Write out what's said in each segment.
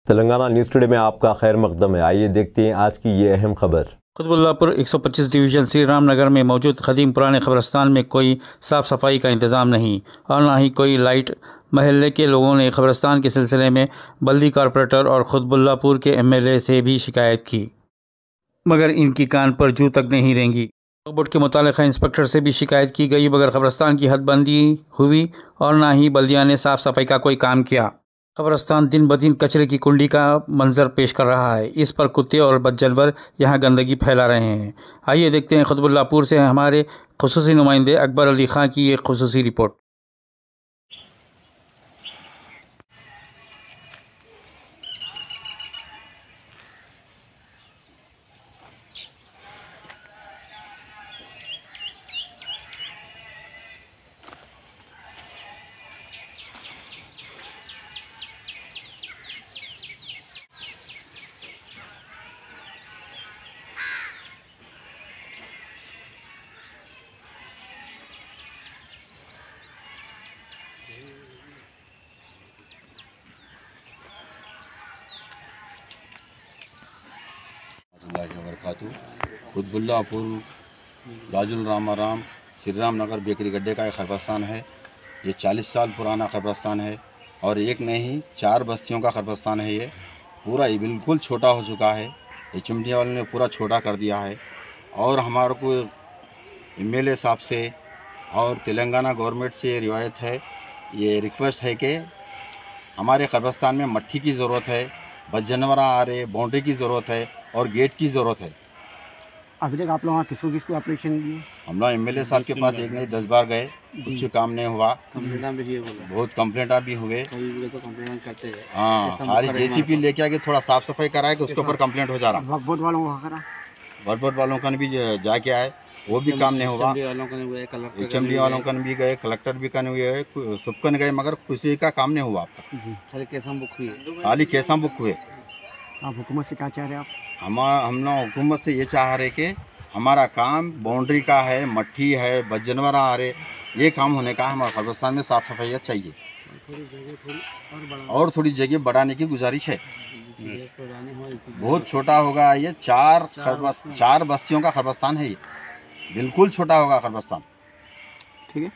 Telangana news today में आपका खैर मकदम है। आइए देखते हैं आज की ये अहम खबर। कुतुबुल्लाहपुर 125 डिवीज़न श्री राम नगर में मौजूद कदीम पुराने कब्रिस्तान में कोई साफ़ सफाई का इंतज़ाम नहीं और ना ही कोई लाइट। महल्ले के लोगों ने कब्रिस्तान के सिलसिले में बल्दी कॉरपोरेटर और कुतुबुल्लाहपुर के MLA से भी शिकायत की, मगर इनकी कान पर जू तक नहीं रेंगी। बोर्ड के मुतालिका इंस्पेक्टर से भी शिकायत की गई, मगर कब्रिस्तान की हदबंदी हुई और ना ही बल्दिया ने साफ़ सफाई का कोई काम किया। कब्रिस्तान दिन ब दिन कचरे की कुंडी का मंजर पेश कर रहा है। इस पर कुत्ते और बदजानवर यहाँ गंदगी फैला रहे हैं। आइए देखते हैं कुतुबुल्लाहपुर से हमारे खुसूसी नुमाइंदे अकबर अली खां की ये खुसूसी रिपोर्ट। कुतुबुल्लाहपुर राजुल रामाराम श्री राम नगर बेकरी गड्ढे का एक खरबस्तान है। ये 40 साल पुराना खरबस्तान है और एक नहीं 4 बस्तियों का खरबस्तान है। ये पूरा बिल्कुल छोटा हो चुका है। ये चिमटिया वालों ने पूरा छोटा कर दिया है और हमारे को MLA साहब से और तेलंगाना गवर्नमेंट से ये रिवायत है, ये रिक्वेस्ट है कि हमारे खरबस्तान में मट्टी की ज़रूरत है, बद जानवर आ रहे, बाउंड्री की ज़रूरत है और गेट की ज़रूरत है। अभी तक आप लोग किसको ऑपरेशन दिए? हम लोग MLA साहब के पास एक नहीं 10 बार गए, कुछ काम नहीं हुआ। बहुत कंप्लेंट भी हुए। हाँ, खाली JCB लेके आके थोड़ा साफ सफाई कराए कि उसके ऊपर कंप्लेंट हो जा रहा। वक्फ बोर्ड वालों का भी जाके आए, वो भी काम नहीं हुआ। HMD वालों का भी गए, कलेक्टर भी का गए, सबकन गए, मगर किसी का काम नहीं हुआ अब तक। खाली केसा बुक हुए। आप हुकूमत से क्या चाह रहे हैं? हम लोग हुकूमत से ये चाह रहे कि हमारा काम बाउंड्री का है, मट्टी है, बद जानवर आ रहे, ये काम होने का हमारे खरबस्तान में साफ़ सफाई चाहिए और थोड़ी जगह बढ़ाने की गुजारिश है। बहुत छोटा होगा ये, 4 बस्तियों का खरबस्तान है। ये बिल्कुल छोटा होगा खरबस्तान। ठीक है।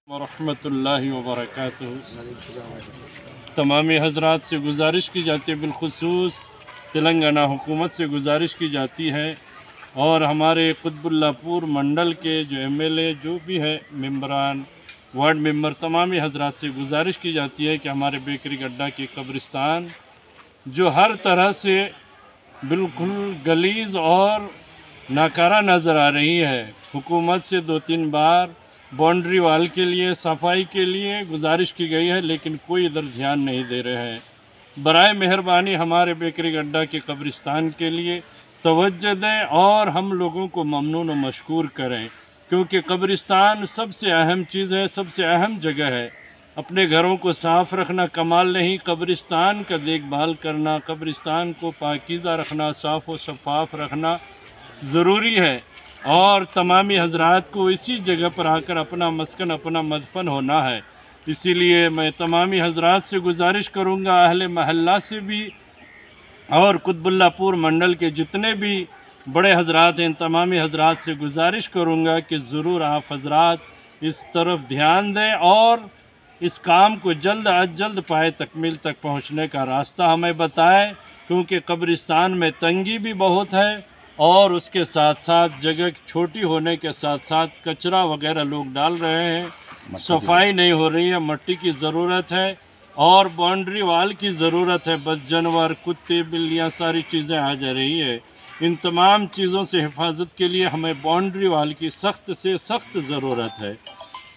वरहमतुल्लाहि वबरकातुहू। तमामी हजरात से गुजारिश की जाती है, बिलखुसूस तेलंगाना हुकूमत से गुजारिश की जाती है और हमारे कुतुबुल्लाहपुर मंडल के जो MLA जो भी है, मेंबरान, वार्ड मेंबर, तमामी हजरात से गुजारिश की जाती है कि हमारे बेकरी गड्ढा की कब्रिस्तान जो हर तरह से बिल्कुल गलीज़ और नाकारा नज़र आ रही है, हुकूमत से 2-3 बार बाउंड्री वाल के लिए, सफाई के लिए गुजारिश की गई है, लेकिन कोई इधर ध्यान नहीं दे रहे हैं। बराए मेहरबानी हमारे बेकरी गड्ढा के कब्रिस्तान के लिए तवज्जो दें और हम लोगों को ममनून व मशकूर करें, क्योंकि कब्रिस्तान सबसे अहम चीज़ है, सबसे अहम जगह है। अपने घरों को साफ़ रखना कमाल नहीं, कब्रिस्तान का देखभाल करना, कब्रिस्तान को पाकीज़ा रखना, साफ़ व शफाफ रखना ज़रूरी है और तमामी हजरात को इसी जगह पर आकर अपना मस्कन, अपना मदफन होना है। इसीलिए मैं तमामी हजरात से गुजारिश करूँगा, अहले महल्ला से भी और कुतुबुल्लाहपुर मंडल के जितने भी बड़े हजरात हैं, तमामी हजरात से गुजारिश करूँगा कि ज़रूर आप हजरात इस तरफ ध्यान दें और इस काम को जल्द अज जल्द पाए तकमील तक पहुँचने का रास्ता हमें बताएं, क्योंकि कब्रिस्तान में तंगी भी बहुत है और उसके साथ साथ जगह छोटी होने के साथ साथ कचरा वगैरह लोग डाल रहे हैं, सफाई नहीं हो रही है, मट्टी की ज़रूरत है और बाउंड्री वाल की ज़रूरत है। बद जानवर, कुत्ते, बिल्लियाँ, सारी चीज़ें आ जा रही है। इन तमाम चीज़ों से हिफाजत के लिए हमें बाउंड्री वाल की सख्त से सख्त ज़रूरत है।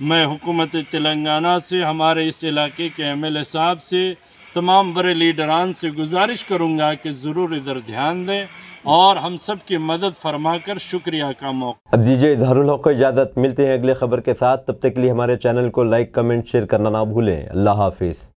मैं हुकूमत तेलंगाना से, हमारे इस इलाके के MLA साहब से, तमाम बड़े लीडरान से गुजारिश करूँगा कि ज़रूर इधर ध्यान दें और हम सब की मदद फरमाकर शुक्रिया का मौका। अब दीजिए इजहारुल हक को इजाज़त। मिलते हैं अगले खबर के साथ, तब तक के लिए हमारे चैनल को लाइक, कमेंट, शेयर करना ना भूलें। अल्लाह हाफिज़।